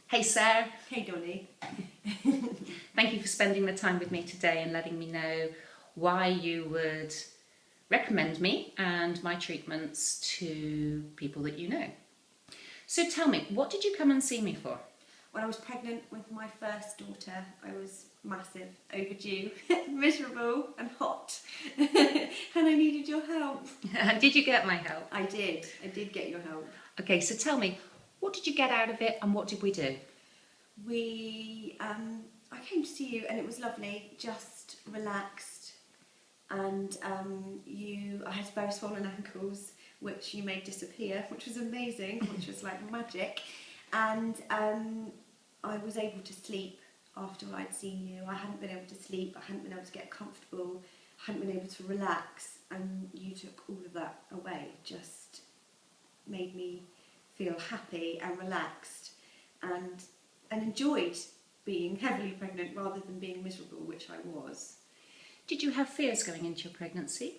Hey Sarah, Hey Donnie. thank you for spending the time with me today and letting me know why you would recommend me and my treatments to people that you know. So tell me, what did you come and see me for? When I was pregnant with my first daughter, I was massive, overdue, miserable and hot and I needed your help. Did you get my help? I did get your help. Okay, so tell me, what did you get out of it and what did we do? I came to see you and it was lovely, just relaxed, and I had very swollen ankles which you made disappear, which was amazing, which was like magic, and I was able to sleep after I'd seen you. I hadn't been able to sleep, I hadn't been able to get comfortable, I hadn't been able to relax, and you took all of that away, just made me feel happy and relaxed and enjoyed being heavily pregnant rather than being miserable, which I was. Did you have fears going into your pregnancy?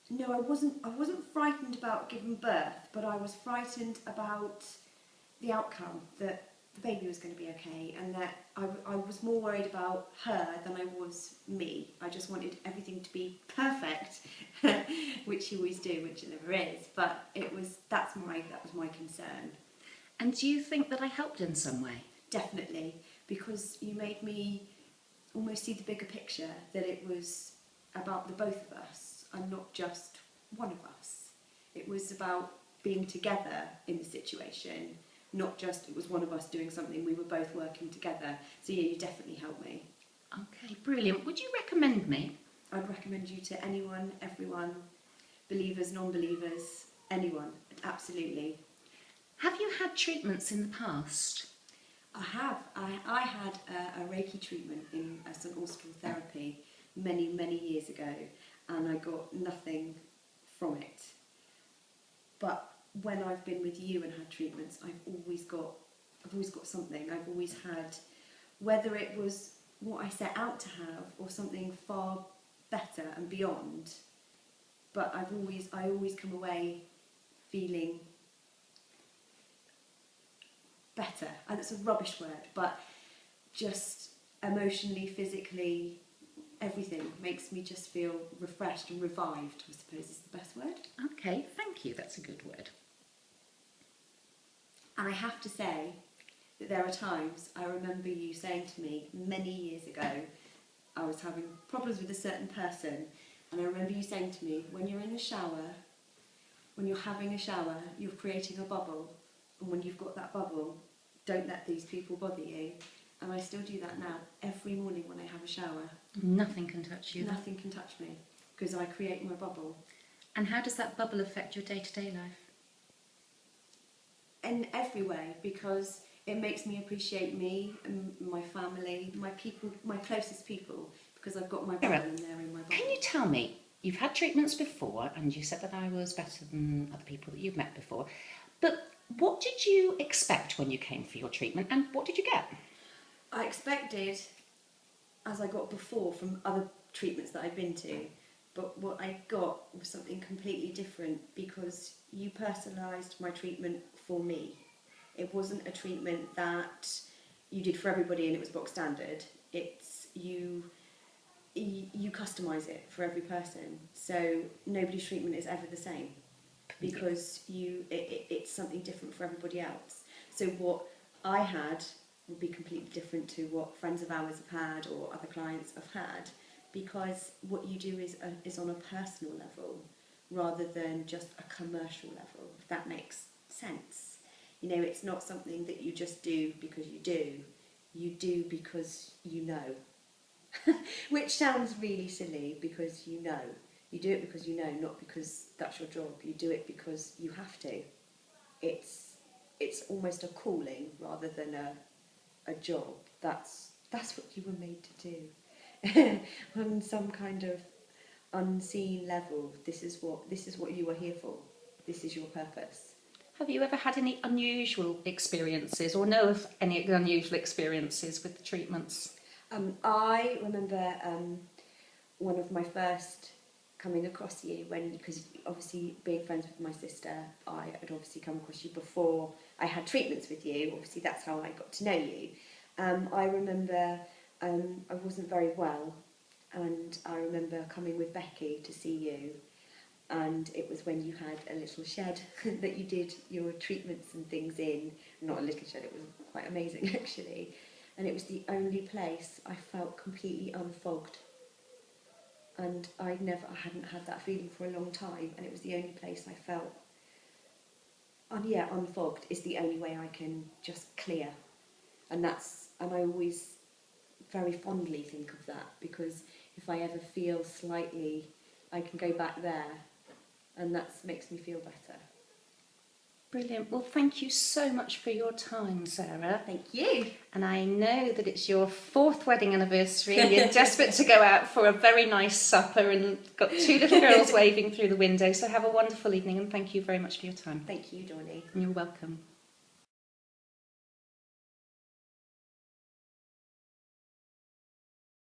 No, I wasn't frightened about giving birth, but I was frightened about the outcome, that the baby was going to be okay, and that I was more worried about her than I was me. I just wanted everything to be perfect, which you always do, which it never is. But that was my concern. And do you think that I helped in some way? Definitely, because you made me almost see the bigger picture, that it was about the both of us and not just one of us. It was about being together in the situation, not just it was one of us doing something, we were both working together. So yeah, you definitely helped me. Okay, brilliant. Would you recommend me? I'd recommend you to anyone, everyone, believers, non-believers, anyone, absolutely. Have you had treatments in the past? I have. I had a Reiki treatment in some austral therapy many, many years ago, and I got nothing from it. But when I've been with you and had treatments, I've always got something. I've always had, whether it was what I set out to have or something far better and beyond. But I always come away feeling better. And it's a rubbish word, but just emotionally, physically, everything makes me just feel refreshed and revived, I suppose is the best word. Okay, thank you. That's a good word. And I have to say that there are times I remember you saying to me many years ago, I was having problems with a certain person, and I remember you saying to me, when you're in the shower, when you're having a shower, you're creating a bubble, and when you've got that bubble, don't let these people bother you. And I still do that now, every morning when I have a shower. Nothing can touch you. Nothing can touch me, because I create my bubble. And how does that bubble affect your day-to-day life? In every way, because it makes me appreciate me and my family, my people, my closest people, because I've got my bubble and they're in my bubble. Can you tell me, you've had treatments before and you said that I was better than other people that you've met before, but what did you expect when you came for your treatment and what did you get? I expected, as I got before from other treatments that I'd been to, but what I got was something completely different, because you personalised my treatment for me. It wasn't a treatment that you did for everybody and it was box standard. It's you customise it for every person, so nobody's treatment is ever the same, because it's something different for everybody else. So what I had would be completely different to what friends of ours have had or other clients have had, because what you do is on a personal level rather than just a commercial level, if that makes sense. You know, it's not something that you just do because you do because you know. Which sounds really silly, because you know. You do it because you know, not because that's your job. You do it because you have to. It's almost a calling rather than a job. That's what you were made to do. On some kind of unseen level, this is what you are here for. This is your purpose. Have you ever had any unusual experiences or know of any unusual experiences with the treatments? I remember one of my first coming across you because obviously being friends with my sister, I had obviously come across you before I had treatments with you. Obviously that's how I got to know you. I remember I wasn't very well, and I remember coming with Becky to see you, and it was when you had a little shed that you did your treatments and things in. Not a little shed, it was quite amazing actually, and it was the only place I felt completely unfogged. And I hadn't had that feeling for a long time, and it was the only place I felt, unfogged is the only way I can just clear, and I always very fondly think of that, because if I ever feel slightly, I can go back there, and that makes me feel better. Brilliant. Well, thank you so much for your time, Sarah. Thank you. And I know that it's your 4th wedding anniversary and you're desperate to go out for a very nice supper and got 2 little girls waving through the window. So have a wonderful evening and thank you very much for your time. Thank you, Dawnnie. And you're welcome.